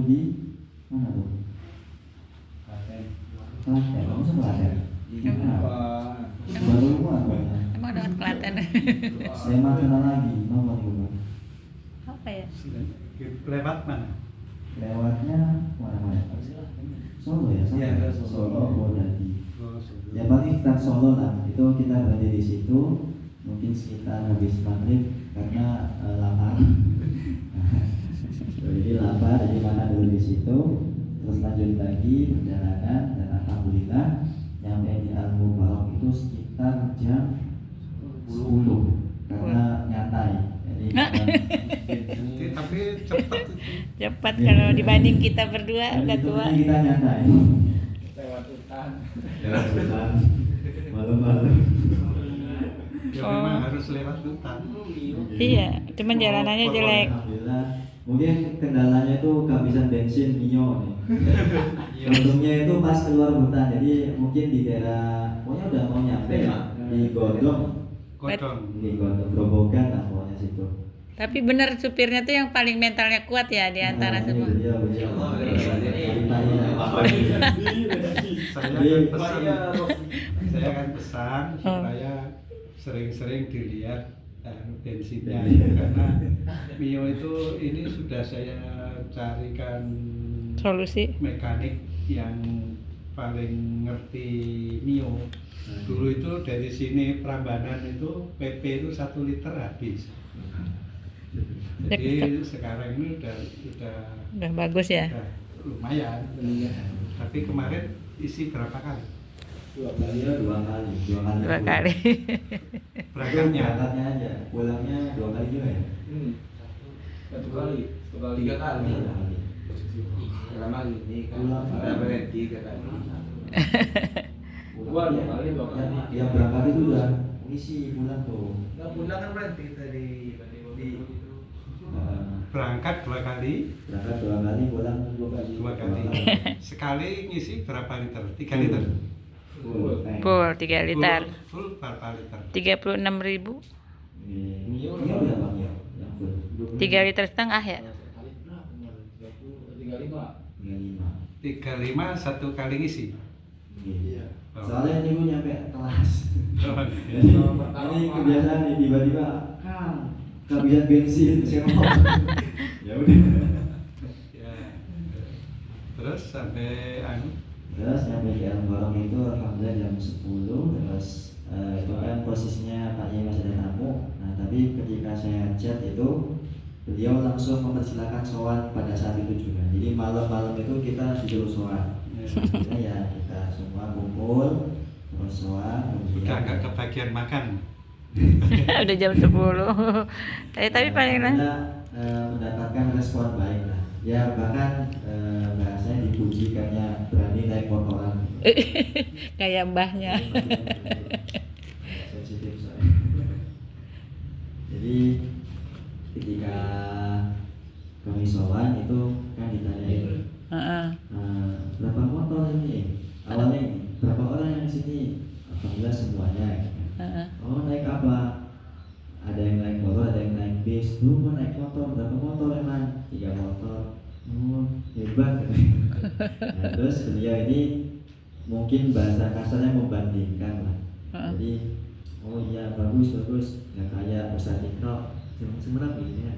di mana tuh? Klaten, langsung Klaten. Baru gua namanya. Emang dapat Klaten. Sleman sana lagi, nomor gua. Apa ya? Lewat mana? Lewatnya mana? Solo ya, sama? Iya, Solo, Bodadi. Oh, Solo. Ya paling kita Solo lah, itu kita berhenti di situ, mungkin sekitar habis maghrib karena lapar. Jadi lapar, jadi makan dulu di situ, terus lanjut lagi perjalanan dan alhamdulillah nyampe di Al Mubarak itu sekitar jam 10 karena nyantai. Jadi Tapi cepat. Cepat kalau dibanding kita berdua udah tua. Kita nyantai. Lewat hutan. Malam-malam. Ya Oh. memang harus lewat hutan. Iya, cuman jalanannya jelek. Alhamdulillah. Mungkin kendalanya itu kehabisan bensin Mio nih. Untungnya itu pas keluar hutan, jadi mungkin di daerah, pokoknya udah mau nyampe ya, di Godong, Kodong. di Godong Grobogan lah pokoknya situ. Tapi bener supirnya tuh yang paling mentalnya kuat ya di antara Nah, semua. Beliau. Saya kan pesan Oh. supaya sering-sering dilihat bensinnya karena Mio itu ini sudah saya carikan Solusi. mekanik yang paling ngerti Mio. Dulu itu dari sini Prambanan itu PP itu 1 liter habis. Jadi sekarang ini Udah bagus ya. udah lumayan. Tapi kemarin isi berapa kali? Dua kali. Dua kali. Berangkatnya. Berangkatnya aja, pulangnya 2 kali juga ya. Satu kali, 3 kali. Dalam hal ini kan ada berhenti 3 kali. Dua kali. Yang berangkat itu udah ngisi pulang tuh. Nggak pulang kan berhenti tadi di Berangkat 2 kali, Berangkat 2 kali, pulang 2 kali. 2 kali. Sekali ngisi berapa liter? 3 liter. Full 3 liter. Full berapa liter? 36.000. Mio berapa Mio? Yang full. 3 liter setengah ya. 35. 35. 35 1 kali ngisi. Iya. Soalnya ini gue nyampe kelas. Oh, Ini kebiasaan nih, tiba-tiba Kang kehabisan bensin, saya mau. Ya udah. ya. Terus sampai Terus nyampe di Alborong itu alhamdulillah jam 10. Terus itu kan posisinya Pak Yai masih ada tamu. Nah tapi ketika saya chat itu beliau langsung mempersilahkan sowan pada saat itu juga. Jadi malam-malam itu kita disuruh sowan. Akhirnya ya kita semua kumpul terus sowan. udah agak kebagian makan. Udah jam 10. Tapi paling lah. Kita mendapatkan respon baik lah. Ya bahkan bahasanya dipuji karena berani naik motoran. Kayak mbahnya. Sensitif soalnya. Jadi ketika kami sowan itu kan ditanyain Heeh. berapa motor ini? Awalnya ini berapa orang yang di sini? Alhamdulillah semuanya. Heeh. Oh naik apa? Ada yang naik motor, ada yang naik bis. Lu mau naik motor, berapa motor emang? 3 motor. Oh hebat. Nah, terus beliau ini mungkin bahasa kasarnya membandingkan lah. Jadi oh iya bagus, nggak kayak Ustadz Iqra, semerap gitu ya.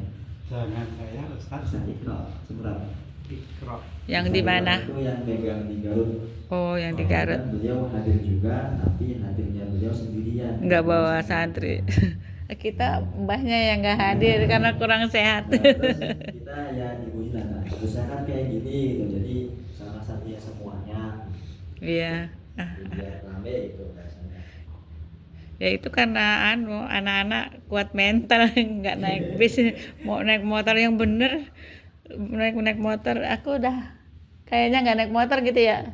Jangan kayak Ustaz Ustadz Iqra, semerap. Iqra. Yang di mana? Itu yang pegang di Garut. Oh, yang di Garut. Beliau hadir juga, tapi hadirnya beliau sendirian. Nggak bawa santri. Kita mbahnya yang nggak hadir karena kurang sehat. Nah, terus kita ya dipuji lah, harusnya kan kayak gini gitu, jadi sama satunya semuanya. Iya. Biar rame gitu rasanya. Ya itu karena anak-anak kuat mental nggak naik bis, mau naik motor yang bener, naik motor. Aku udah kayaknya nggak naik motor gitu ya.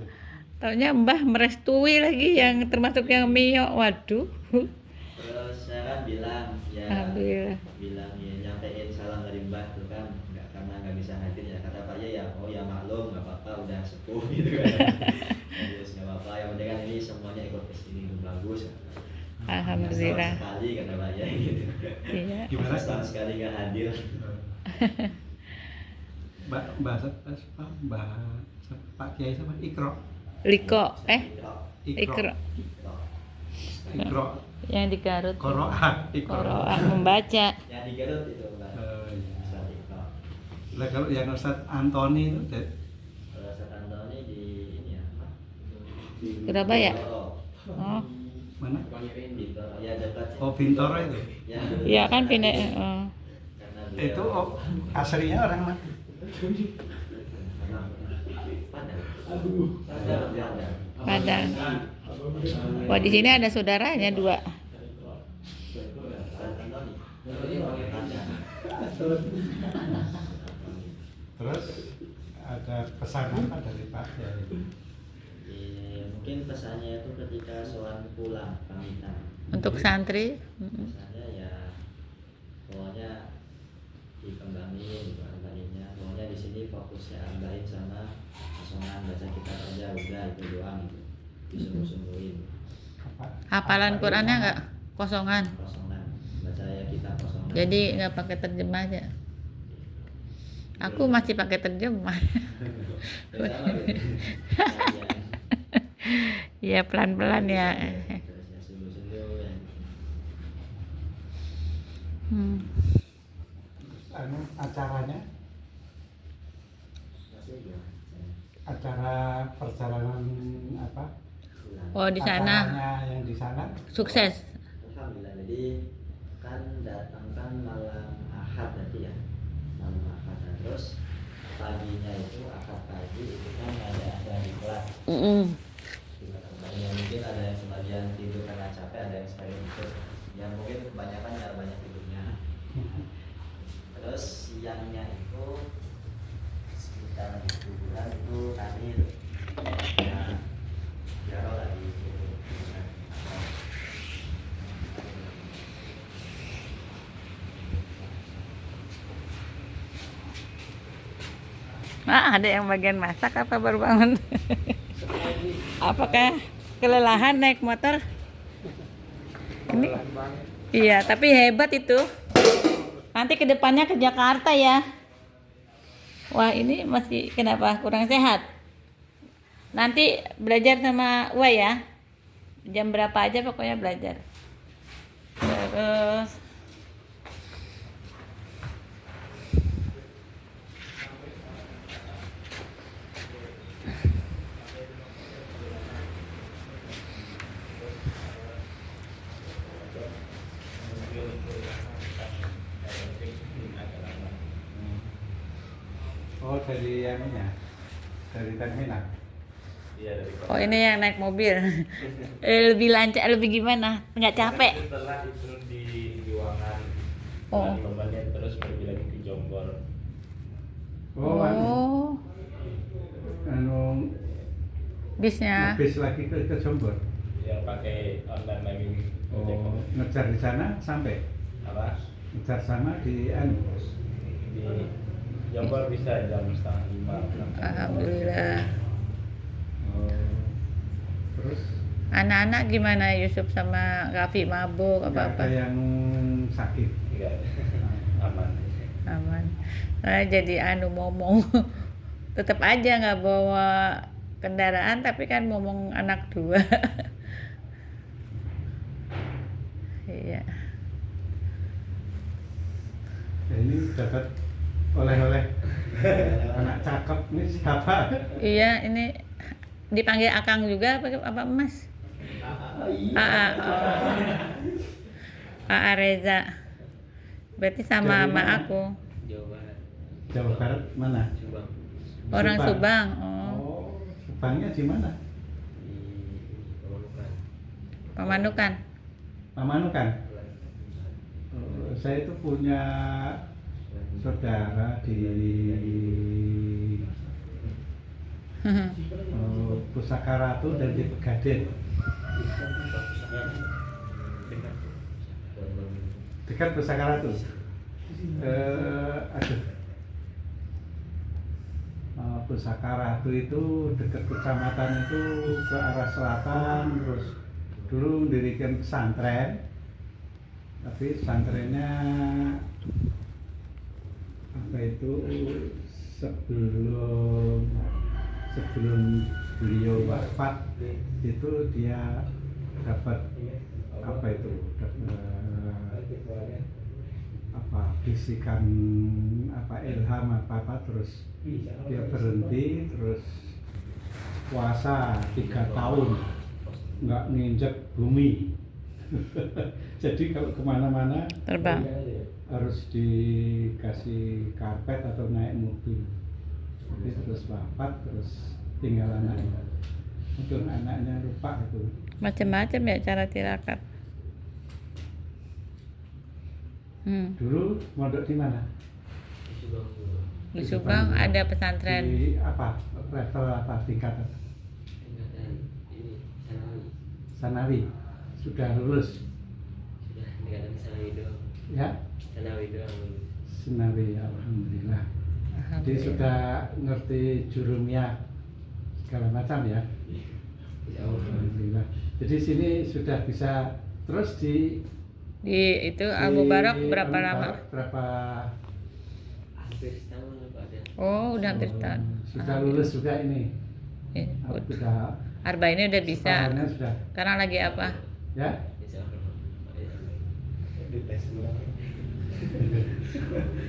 Taunya mbah merestui lagi yang termasuk yang Mio. Waduh. Terus saya kan bilang ya, Alhamdulillah. bilang ya nyampein salam dari mbah tuh kan, nggak karena nggak bisa hadir ya kata Pak ya, oh ya maklum nggak apa-apa udah sepuh gitu kan. Terus nggak apa-apa, yang penting kan ini semuanya ikut kesini itu bagus. Alhamdulillah. Setahun sekali kata Pak ya gitu. Iya. Gimana Setahun sekali nggak hadir. Pak Kiai sama Ikro. Liko, Ikro. Ikro. Ikro. Yang di Garut. Koroah. Ikro. Koroah membaca. Yang di Garut itu Pak. Iya. Ustaz Iqra. Lah kalau yang Ustadz Antoni itu Kalau Ustaz Antoni di ini ya, Pak. Di Surabaya? Bintoro. Oh, mana? Bintoro. Ya dekat sih. Oh, Bintoro itu. Ya, iya kan pindah. karena beliau- Itu aslinya orang mana? Padang. Padang. Wah, di sini ada saudaranya 2. Terus ada pesan apa dari Pak Kiai? Mungkin pesannya itu ketika soal pulang pamitan. Untuk santri. Pesannya ya pokoknya dikembangin gitu arbainnya. Pokoknya di sini fokusnya arbain sama kosongan baca kitab aja udah itu doang gitu. Disungguh-sungguhin Hafalan Qurannya nggak kosongan. kosongan baca ya kitab kosongan. Jadi nggak pakai terjemah aja. Aku masih pakai terjemah. Ya, sama gitu. Iya pelan-pelan ya. Terus ya sungguh-sungguh ya. Acaranya, acara perjalanan apa? Oh di sana Acaranya yang di sana. sukses. Alhamdulillah, jadi kan datang kan malam Ahad berarti ya, malam Ahad. Nah, terus paginya itu Ahad pagi itu kan ada di kelas. Ya, mungkin ada yang sebagian tidur karena capek, ada yang sebagian tidur. Ya mungkin kebanyakan ya banyak tidurnya. Terus siangnya itu sekitar 7 bulan itu kami ya jarang lagi gitu. Ah, ada yang bagian masak apa baru bangun? Apakah kelelahan naik motor? Ini, iya, tapi hebat itu. Nanti kedepannya ke Jakarta ya. Wah, ini masih kenapa kurang sehat? Nanti belajar sama Wah ya. Jam berapa aja pokoknya belajar. Terus Oh, dari yang ini ya, dari terminal. oh ini yang naik mobil. Lebih lancar, lebih gimana? Nggak capek? Setelah itu di Juwangan, Oh. lomba-lombanya terus pergi lagi ke Jombor. Oh, Anu, bisnya. bis lagi ke Jombor. Ya pakai online lagi. Oh, ngejar di sana sampai Apa? ngejar sana di anu. Di Jombor bisa jam 4:30. Alhamdulillah. Oh, terus Anak-anak gimana Yusuf sama Rafi mabuk nggak ada apa-apa? yang sakit. Enggak. Aman. Aman. Saya jadi momong. Tetap aja nggak bawa kendaraan tapi kan momong anak 2. Iya. Ya, ini dapat oleh-oleh anak cakep nih siapa? Iya, ini dipanggil Akang juga apa Mas? Aa, oh. Aa Reza. Berarti sama Dari sama mana? aku. Jawa Barat. Jawa Barat mana? Subang. Orang Subang. Oh. Oh, Subangnya di mana? Di Pemanukan. Pamanukan. Pamanukan. Saya itu punya saudara di Pusaka Ratu dan di Pegadaian. Dekat Pusaka Ratu. Aduh. Pusaka Ratu itu dekat kecamatan itu ke arah selatan, terus dulu mendirikan pesantren, tapi pesantrennya apa itu sebelum sebelum beliau wafat itu dia dapat apa itu, dapat apa bisikan, apa ilham apa terus dia berhenti, terus puasa 3 tahun nggak nginjek bumi. Jadi kalau kemana-mana Terbang. harus dikasih karpet atau naik mobil. Jadi terus wafat, terus tinggal anaknya. Untuk anaknya lupa itu. Macam-macam ya cara tirakat. Dulu mondok di mana? Di Subang ada pesantren. Di apa? Level apa? Tingkatan? ini Sanawi. Sanawi. Sudah lulus? Sudah tingkatan Sanawi doang. Ya? Sanawi doang. Sanawi, alhamdulillah. Jadi sudah ngerti jurumiyah segala macam ya? Alhamdulillah. Jadi sini sudah bisa terus di Itu Al-Mubarak berapa Al-Mubarak lama? Berapa? Hampir setahun lah Pak ada. Oh, udah hampir tahun. Sudah lulus juga ini. Ya, Sudah. Arba ini udah bisa. Setahunnya sudah. Sekarang lagi apa? Ya? Insya Allah. Di tes ulang.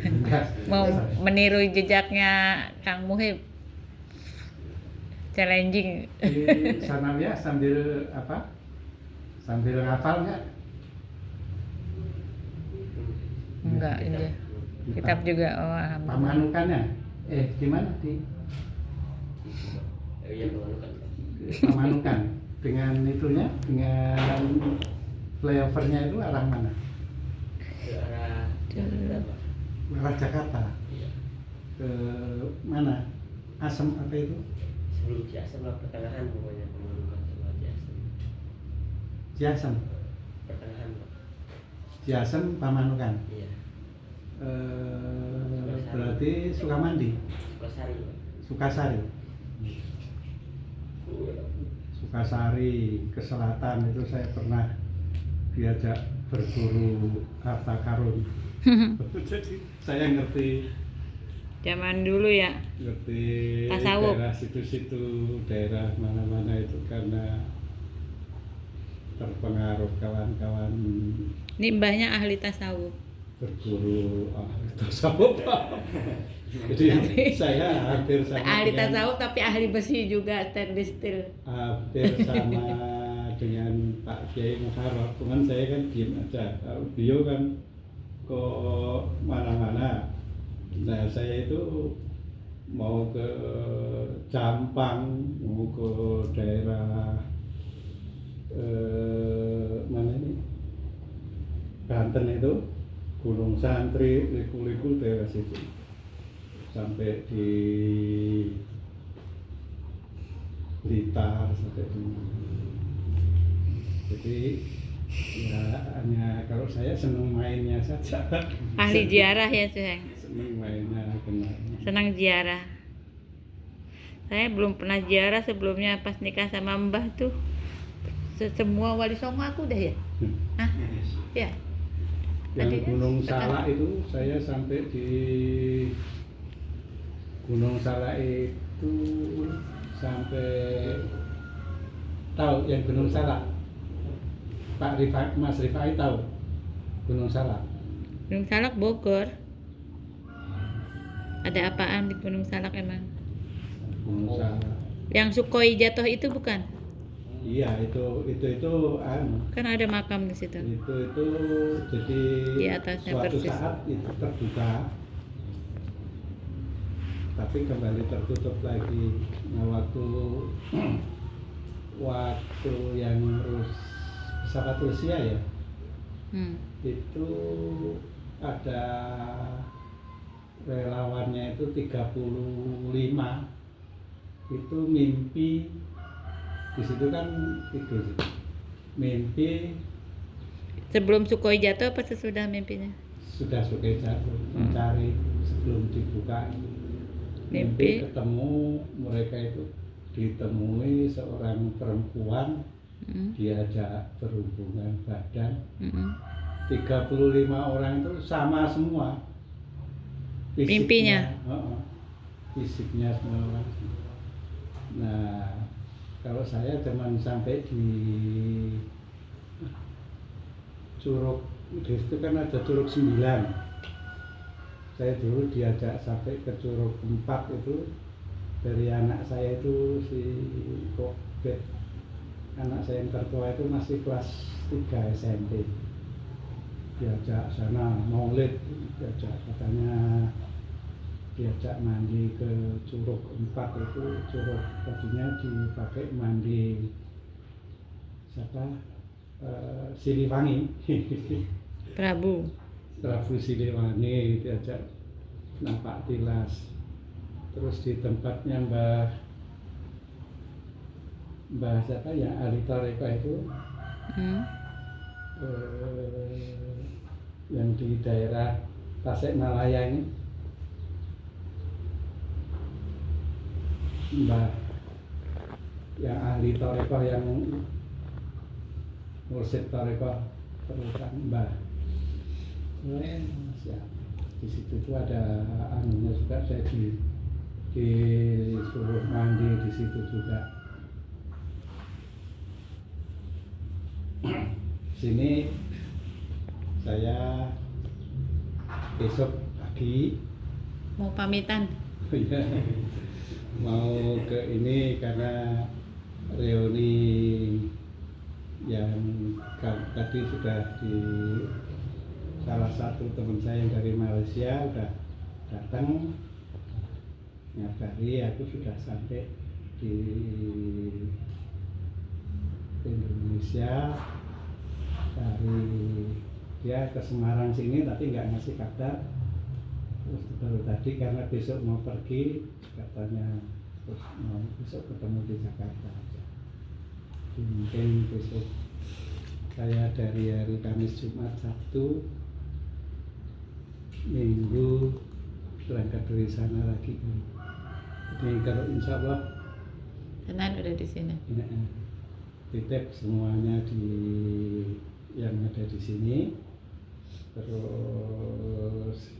Enggak. Mau meniru jejaknya Kang Muhib. Challenging. Di Sanawiyah sambil apa? Sambil ngafal nggak? Enggak, ini kitab juga. Oh, alhamdulillah. Pamanukannya? Gimana di Iya penganukan. pamanukan? Dengan itunya, dengan flyovernya itu arah mana? Ke arah Jakarta Pak. Arah Jakarta. Iya. Ke mana? Asem apa itu? Sebelum Ciasem lah, pertengahan pokoknya penganukan sama Ciasem. Ciasem. Pertengahan Pak. Ciasem Pamanukan. Iya. Berarti Sukamandi, Sukasari Pak. Sukasari. Sukasari ke selatan itu saya pernah diajak berburu harta karun. Jadi saya ngerti Zaman dulu ya. Tasawuf. daerah situ-situ, daerah mana-mana itu karena terpengaruh kawan-kawan Ini mbahnya ahli tasawuf. berburu tasawuf. Jadi saya hampir sama Ahli dengan- tasawuf tapi ahli besi juga, stainless steel. hampir sama dengan Pak Kiai Muharraf, cuman saya kan diem aja. Kalau beliau kan ke mana-mana. Nah saya itu mau ke Campang, mau ke daerah mana ini, Banten itu, Gunung Santri, Liku-Liku daerah situ, sampai di Blitar, sampai di. Jadi ya hanya kalau saya senang mainnya saja. Ahli ziarah ya, sayang. Senang mainnya, kenalnya. Senang ziarah. Saya belum pernah ziarah sebelumnya, pas nikah sama mbah tuh. Semua wali songo aku udah ya? Hah? Ya. Yang Tadi kan Gunung tekan. Salak itu saya sampai di Gunung Salak itu sampai tahu yang Gunung Salak. Pak Rifai, Mas Rifai tahu Gunung Salak. Gunung Salak Bogor. Ada apaan di Gunung Salak emang? Gunung Salak. Yang Sukhoi jatuh itu bukan? Iya itu anu. Kan ada makam di situ. Itu jadi Di atasnya suatu persis. saat itu terbuka, tapi kembali tertutup lagi. Nah waktu yang ngurus pesawat Rusia ya, itu ada relawannya itu 35, itu mimpi di situ kan tidur, mimpi Sebelum Sukhoi jatuh apa sesudah mimpinya? sudah suka jatuh mencari sebelum dibuka. Mimpi. Ketemu mereka itu, ditemui seorang perempuan, diajak berhubungan badan. 35 orang itu sama semua fisiknya. Mimpinya? Heeh. fisiknya semua. Nah, kalau saya cuman sampai di Curug, di situ kan ada Curug 9. Saya dulu diajak sampai ke Curug 4 itu dari anak saya itu si Kokbet. Anak saya yang tertua itu masih kelas 3 SMP. Diajak sana maulid, diajak katanya diajak mandi ke Curug 4 itu. Curug tadinya dipakai mandi siapa? Siliwangi. Prabu. Prabu Siliwangi diajak nampak tilas. Terus di tempatnya Mbah siapa ya, ahli Toreko itu yang di daerah Tasikmalaya ini, Mbah yang ahli Toreko, yang mursyid Toreko terutama Mbah siap. Di situ tuh ada anunya juga, saya disuruh mandi di situ juga. Sini saya besok pagi Mau pamitan. ya, mau ke ini karena reuni yang tadi sudah di salah satu teman saya yang dari Malaysia udah datang nyabari aku sudah sampai di Indonesia. Dari dia ke Semarang sini tapi nggak ngasih kabar. Terus baru tadi karena besok mau pergi katanya, terus mau besok ketemu di Jakarta aja. Mungkin besok saya dari hari Kamis, Jumat, Sabtu, Minggu berangkat dari sana lagi. Jadi kalau insya Allah Senin udah di sini. ya, titip semuanya di yang ada di sini, terus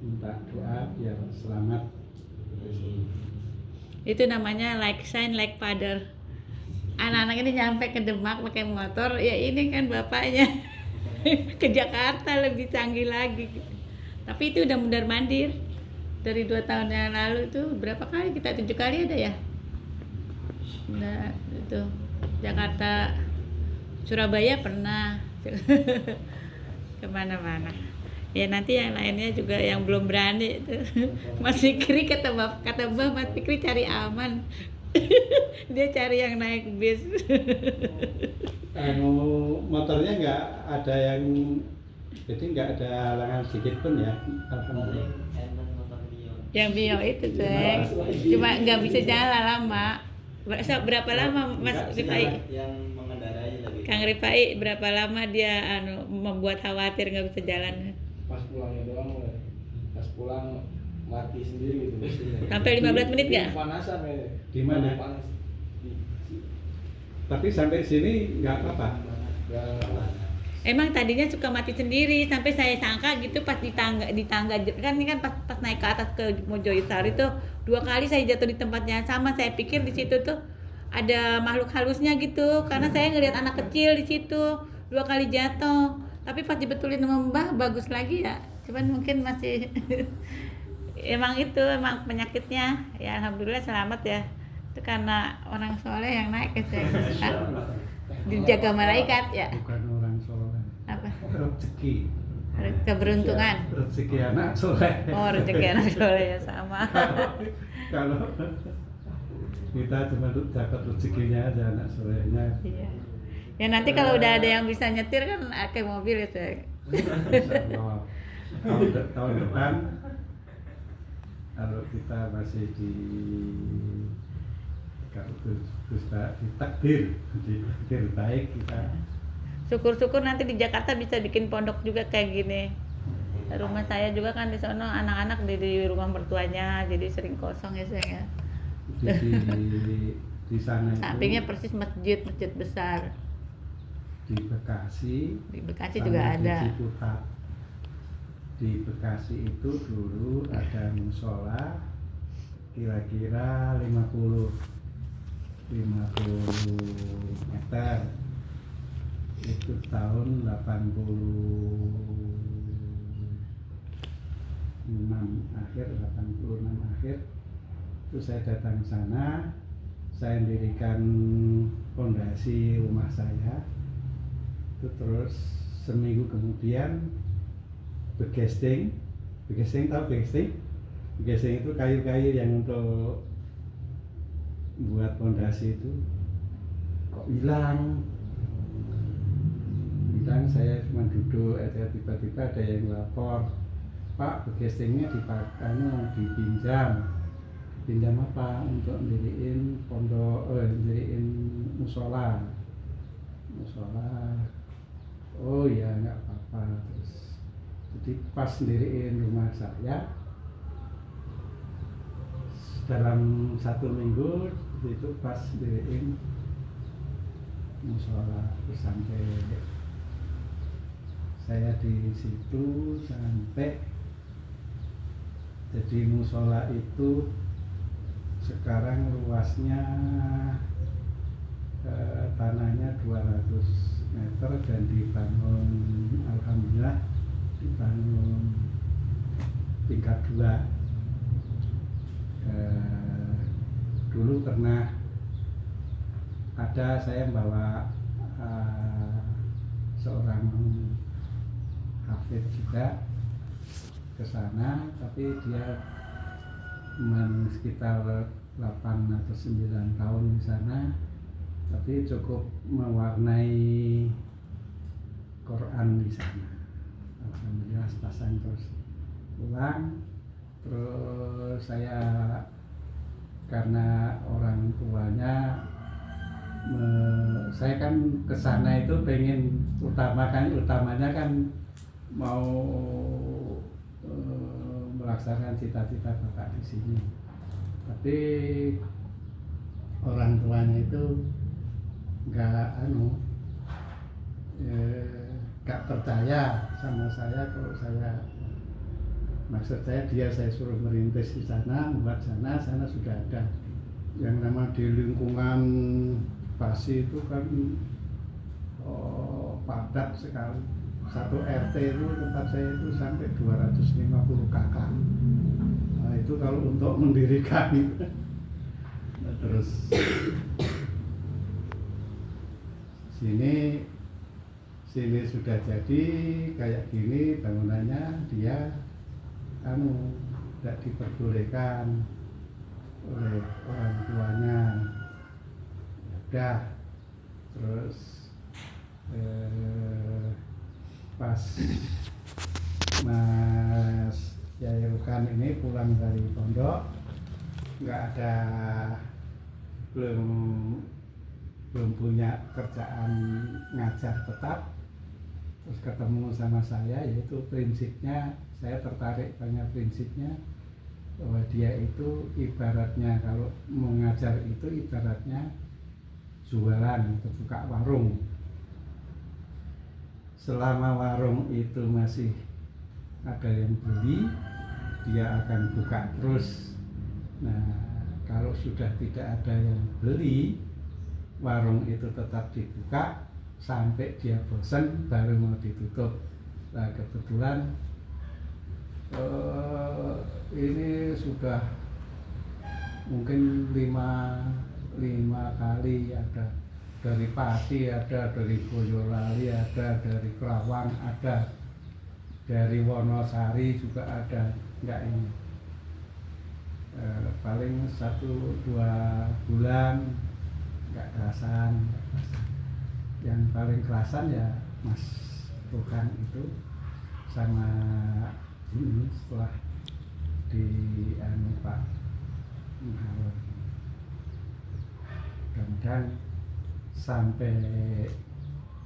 minta doa biar selamat. Itu namanya like sign like father. Anak-anak ini nyampe ke Demak pakai motor, ya ini kan bapaknya. Ke Jakarta lebih canggih lagi. Tapi itu udah mundar mandir. Dari 2 tahun yang lalu itu berapa kali kita, 7 kali ada ya. Nah, itu Jakarta, Surabaya pernah. Kemana-mana. Ya nanti yang lainnya juga yang belum berani itu. Mas Fikri kata Mbah, Mas Fikri cari aman. Dia cari yang naik bis. Motornya nggak ada yang, jadi nggak ada halangan sedikit pun ya, alhamdulillah. Yang Bio itu cek, cuma nggak bisa jalan lama. Berapa lama Mas Rifai? Yang mengendarai lagi. Kang Rifai berapa lama dia membuat khawatir nggak bisa jalan? Pas pulangnya doang, pas pulang mati sendiri gitu mesinnya. Sampai 15 menit nggak? Panasan ya. Di mana? Panas. Tapi sampai sini nggak apa-apa. Emang tadinya suka mati sendiri, sampai saya sangka gitu pas di tangga kan ini kan pas naik ke atas ke Mojoisari tuh 2 kali saya jatuh di tempatnya sama. Saya pikir di situ tuh ada makhluk halusnya gitu, karena saya ngelihat anak kecil di situ 2 kali jatuh. Tapi pas dibetulin sama Mbah bagus lagi ya, cuman mungkin masih emang penyakitnya. Ya alhamdulillah selamat ya, itu karena orang soleh yang naik ya saya. Dijaga malaikat ya. Bukan orang soleh. Apa? Rezeki. Keberuntungan. Rezeki anak soleh. Oh rezeki anak soleh ya sama. Kalau kita cuma dapat rezekinya aja, anak solehnya. Iya. Ya nanti kalau udah ada yang bisa nyetir kan pakai mobil ya saya. Insyaallah. Tahun depan kalau kita masih di ditakdir baik kita. Syukur-syukur nanti di Jakarta bisa bikin pondok juga kayak gini. Rumah saya juga kan di sana anak-anak di rumah mertuanya, jadi sering kosong ya saya. Di sana itu sampingnya persis masjid besar. Di Bekasi Juga ada. di Ciputat. Di Bekasi itu dulu ada musola kira-kira 50 meter. Itu tahun 86 akhir itu saya datang ke sana. Saya mendirikan fondasi rumah saya. Itu terus seminggu kemudian begesting tahu begesting? Begesting itu kayu-kayu yang untuk buat fondasi itu kok hilang. Saya cuma duduk aja, tiba-tiba ada yang lapor, Pak, begestingnya dipinjam apa? Untuk mendirikan mendirikan musola. Oh ya, nggak apa-apa. Terus jadi pas mendirikan rumah saya, dalam 1 minggu itu pas mendirikan musola, terus sampai saya di situ sampai jadi musola itu sekarang luasnya tanahnya 200 meter dan dibangun, alhamdulillah dibangun tingkat 2. Dulu pernah ada saya bawa seorang hafid juga ke sana, tapi dia sekitar 8 atau 9 tahun di sana, tapi cukup mewarnai Quran di sana. Alhamdulillah pasang terus pulang. Terus saya karena orang tuanya saya kan ke sana itu pengen utamanya kan mau melaksanakan cita-cita Bapak di sini. Tapi orang tuanya itu nggak percaya sama saya kalau saya suruh merintis di sana, membuat sana sudah ada yang nama di lingkungan Basi itu kan padat sekali. Satu RT itu tempat saya itu sampai 250 kakak. Nah, itu kalau untuk mendirikan. Nah, terus sini sudah jadi kayak gini bangunannya, dia tidak diperbolehkan oleh orang tuanya. Udah terus pas Mas Yai Rukan ini pulang dari pondok, belum punya kerjaan ngajar tetap, terus ketemu sama saya, yaitu prinsipnya saya tertarik banyak prinsipnya bahwa dia itu ibaratnya kalau mengajar itu ibaratnya jualan atau buka warung. Selama warung itu masih ada yang beli, dia akan buka terus. Nah, kalau sudah tidak ada yang beli, warung itu tetap dibuka sampai dia bosan baru mau ditutup. Nah, kebetulan ini sudah mungkin lima kali ada. Dari Pati ada, dari Boyolali ada, dari Kerawang ada, dari Wonosari juga ada. Enggak ini paling 1-2 bulan enggak kerasan. Yang paling kerasan ya Mas Tuhan itu sama ini setelah di Pak Muhammad. Mudah-mudahan sampai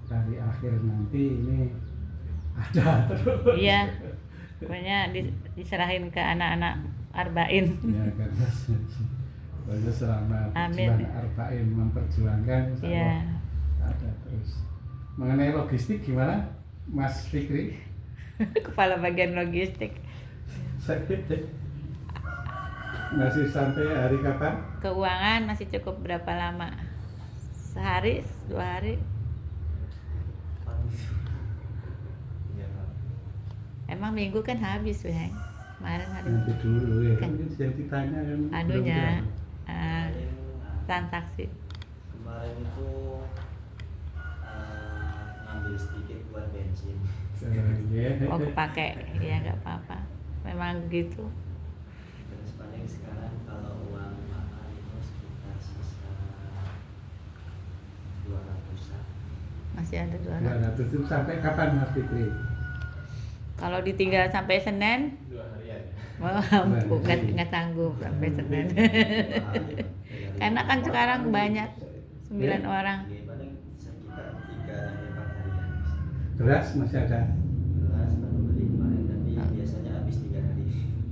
dari akhir nanti ini ada terus. Iya, pokoknya diserahin ke anak-anak Arba'in. Ya, karena selama Amin. perjuangan Arba'in memperjuangkan, Iya. ada terus. Mengenai logistik gimana, Mas Fikri? Kepala bagian logistik. masih sampai hari kapan? Keuangan masih cukup berapa lama? Sehari, 2 hari? Iya, Pak. Emang minggu kan habis, Bang. Kemarin hari Nanti dulu ya kan Kan. yang ditanya kan. anunya belum Kemarin, transaksi. kemarin itu ngambil sedikit buat bensin. Ya. Oh, kepake. Ya nggak apa-apa. Memang gitu. Terus paling sekarang kalau uang makan itu sekitar sisa 200-an. Masih ada 200. 200 itu sampai kapan Mas Fikri? Kalau ditinggal sampai Senin, 2 harian ya. mampu nggak sanggup sampai Senin. Karena kan sekarang banyak 9 orang. Ini paling sekitar 3-4 harian. Beras masih ada. Beras baru beli kemarin, tapi biasanya habis 3 hari.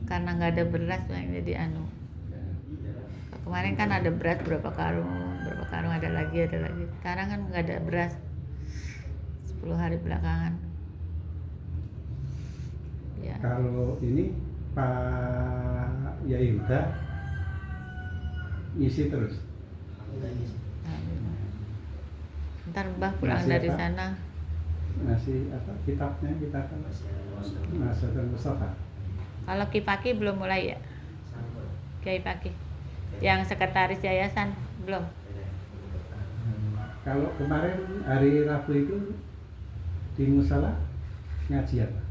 Karena nggak ada beras yang jadi anu. Iya. Kemarin kan ada beras berapa karung ada lagi. Sekarang kan nggak ada beras. 10 hari belakangan. Ya. Kalau ini Pak Yai Huda isi terus. Aku lagi sih. Ntar Mbah pulang Masih dari apa? sana. Masih apa kitabnya kita kan Masih ada kosong. Masuk dan Mustafa. Kalau Kipaki belum mulai ya? Sambut. Kiai Paki. Yang sekretaris yayasan belum. Kalau kemarin hari Rabu itu di musola ngaji apa?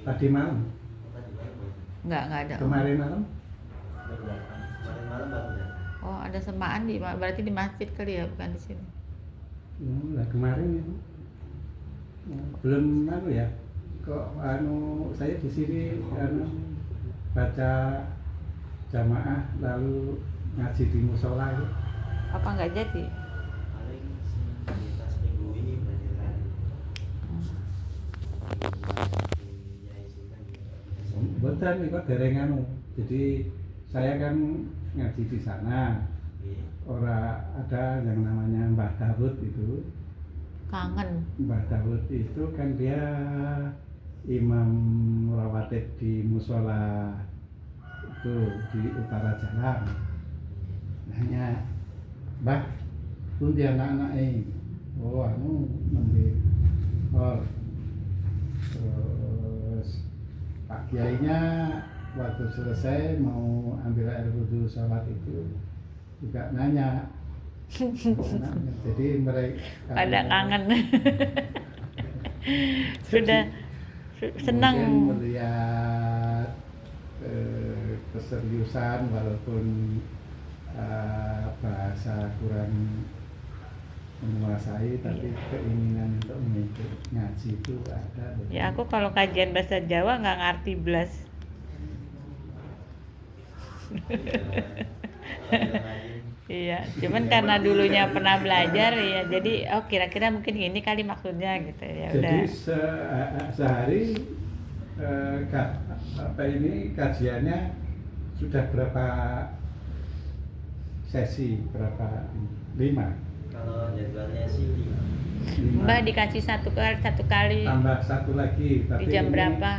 Tadi malam, Nggak ada. kemarin malam. Kemarin malam baru datang. Oh, ada semaan berarti di masjid kali ya, bukan di sini. Lah kemarin itu belum ya. Kok saya di sini baca jamaah lalu ngaji di musola itu. Apa nggak jadi? Paling sekitar seminggu ini belajar lagi. Betul itu dereng Jadi saya kan ngaji di sana. Orang ada yang namanya Mbah Dawud itu. Kangen. Mbah Dawud itu kan dia imam rawatib di musola itu di utara jalan. Nanya, Mbah, pun dia anak-anak ini. Oh, nanti. Oh, terus Pak Kiainya waktu selesai mau ambil air wudhu sholat itu juga nanya. Jadi mereka Pada kangen. Sudah senang. Mungkin melihat keseriusan walaupun bahasa kurang menguasai, tapi keinginan untuk mengikut ngaji itu ada. Ya aku kalau kajian bahasa Jawa nggak ngerti belas. Iya, cuman karena dulunya pernah belajar ya, jadi oh kira-kira mungkin ini kali maksudnya gitu ya udah. Jadi sehari ini kajiannya sudah berapa sesi, berapa 5? Kalau jadwalnya sih 5. Mbak dikasih satu kali Tambah satu lagi, tapi di jam ini berapa?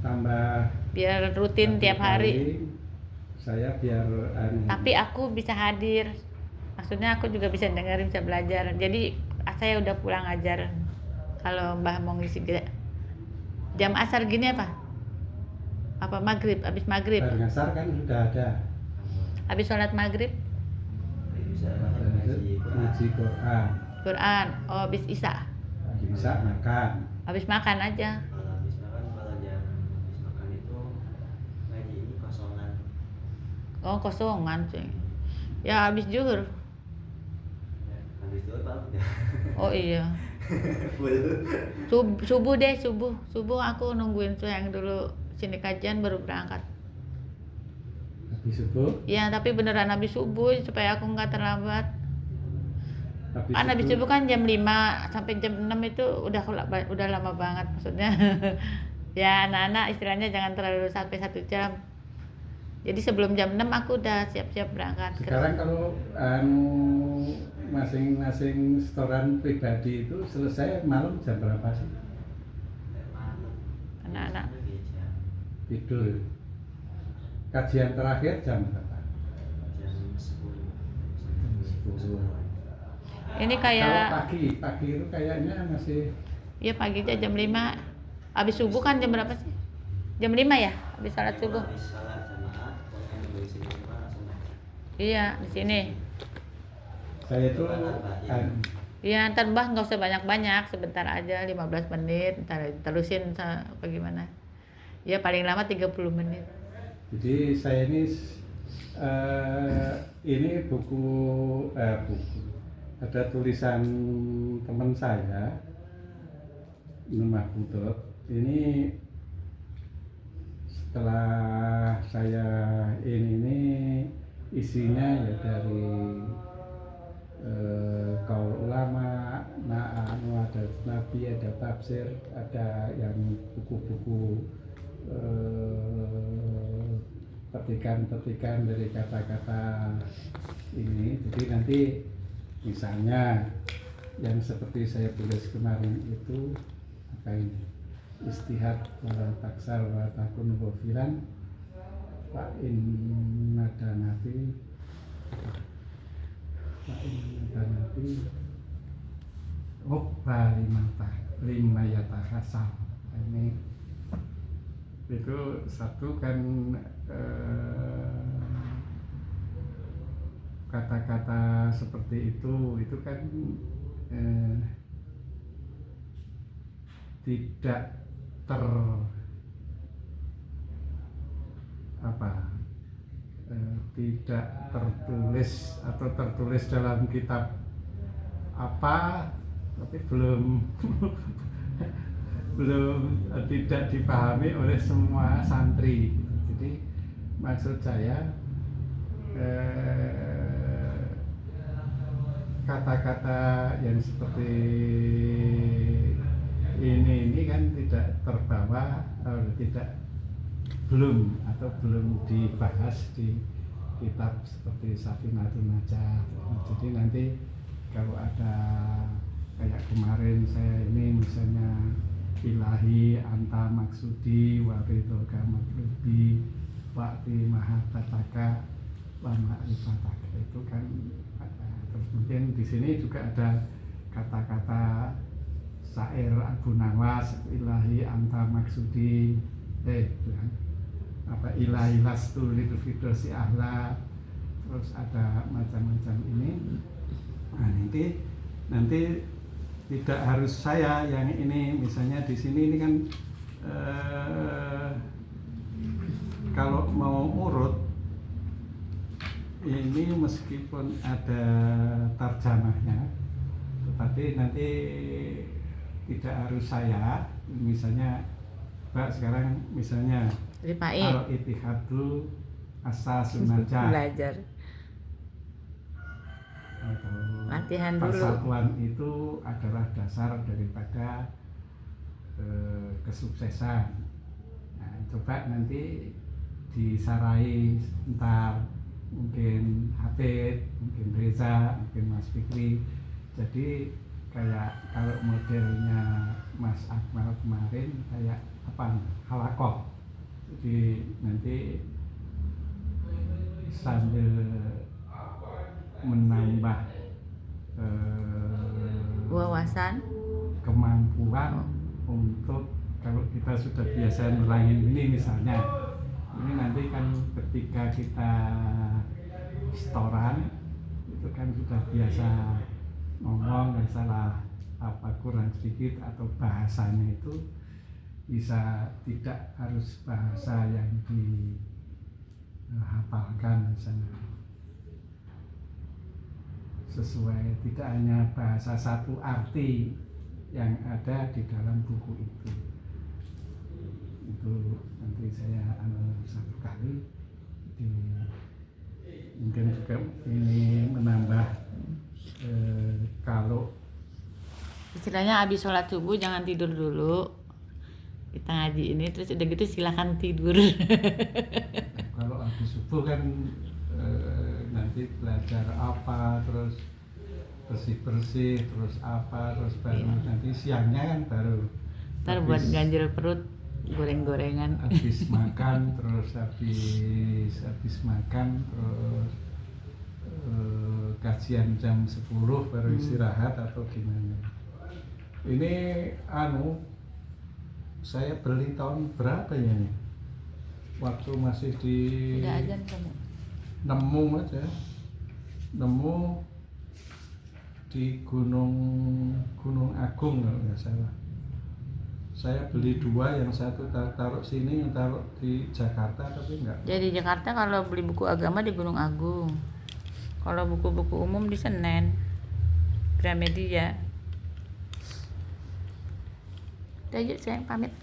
tambah Biar rutin satu tiap hari. kali. Saya biar Tapi aku bisa hadir. Maksudnya aku juga bisa dengerin, bisa belajar. Jadi saya udah pulang ajar. Kalau Mbah mau ngisi jam asar gini apa? Apa maghrib? Abis maghrib? Bar ngasar kan sudah ada. Abis sholat maghrib? bisa ngaji Ngaji Quran, Quran. Oh abis isya? bisa makan. Abis makan aja. Kalau habis makan, kalau jam habis makan itu ngaji ini kosongan. Oh kosongan sih. Ya abis zuhur. Habis itu apa udah Oh iya. full. Subuh deh, subuh aku nungguin tuh yang dulu sini kajian baru berangkat. Habis subuh. Ya tapi beneran habis subuh supaya aku nggak terlambat. Habis subuh kan jam 5 sampai jam 6 itu udah lama banget maksudnya. Ya anak-anak istilahnya jangan terlalu sampai 1 jam. Jadi sebelum jam 6 aku udah siap-siap berangkat. Sekarang kalau masing-masing setoran pribadi itu selesai malam jam berapa sih? Anak-anak Tidur. kajian terakhir jam berapa? Jam 10. Jam 10. Ini Kalau kayak pagi itu kayaknya masih ya pagi aja jam 5. Habis subuh kan jam berapa sih? Jam 5 ya? Habis salat subuh. Habis salat jamaah, pokoknya dari sini langsung aja. Iya, di sini. saya itu Iya, ntar Mbah nggak usah banyak-banyak, sebentar aja 15 menit, ntar terusin apa gimana. Ya paling lama 30 menit. jadi saya ini buku ada tulisan teman saya Numah Butuh. Ini setelah saya ini isinya ya dari kaul ulama, ada nabi, ada tafsir, ada yang buku-buku petikan-petikan dari kata-kata ini. Jadi nanti misalnya yang seperti saya tulis kemarin itu apa ini, istihad wala taksar wala takun ghafilan fa inna danati lima yatahasal. Ini itu satu kan kata-kata seperti itu kan tidak tidak tertulis atau tertulis dalam kitab apa, tapi belum tidak dipahami oleh semua santri. Jadi maksud saya kata-kata yang seperti ini kan tidak terbawa belum dibahas di kitab seperti Safinatun Najah. Jadi nanti kalau ada kayak kemarin saya ini misalnya ilahi anta maksudi wa ridhoka matlubi wa'ti mahabbataka wa ma'rifataka, itu kan terus mungkin di sini juga ada kata-kata syair Abu Nawas, ilahi anta maksudi ilahi lastu lidu fidosi ahla, terus ada macam-macam ini. Nah, nanti tidak harus saya yang ini, misalnya di sini ini kan kalau mau urut ini meskipun ada tarjamahnya, tetapi nanti tidak harus saya, misalnya Mbak sekarang misalnya kalau Ittihadu Asasun Najah Belajar. Latihan dulu. Persatuan itu adalah dasar daripada kesuksesan. Nah, coba nanti disarai entar mungkin Hafid, mungkin Reza, mungkin Mas Fikri. Jadi kayak kalau modelnya Mas Akmal kemarin kayak apa, halakoh. Jadi nanti sambil menambah wawasan, kemampuan untuk kalau kita sudah biasa nerangin ini misalnya, ini nanti kan ketika kita setoran itu kan sudah biasa ngomong, masalah apa kurang sedikit atau bahasanya itu bisa tidak harus bahasa yang dihafalkan misalnya, sesuai tidak hanya bahasa satu arti yang ada di dalam buku itu nanti saya satu kali mungkin juga ini menambah kalau istilahnya habis sholat subuh jangan tidur dulu, kita ngaji ini terus udah gitu silakan tidur. kalau habis subuh kan nanti belajar apa, terus bersih-bersih, terus apa, terus baru nanti siangnya kan baru Ntar buat ganjil perut. goreng-gorengan. habis makan terus habis makan terus kajian jam 10 baru istirahat atau gimana. Ini saya beli tahun berapa ya nih? Waktu masih di Udah azan kamu. nemu di Gunung Agung kalau nggak salah. Saya beli 2, yang satu taruh sini, yang taruh di Jakarta, tapi enggak. Jadi di Jakarta kalau beli buku agama di Gunung Agung. Kalau buku-buku umum di Senen, Gramedia. Udah yuk sayang pamit.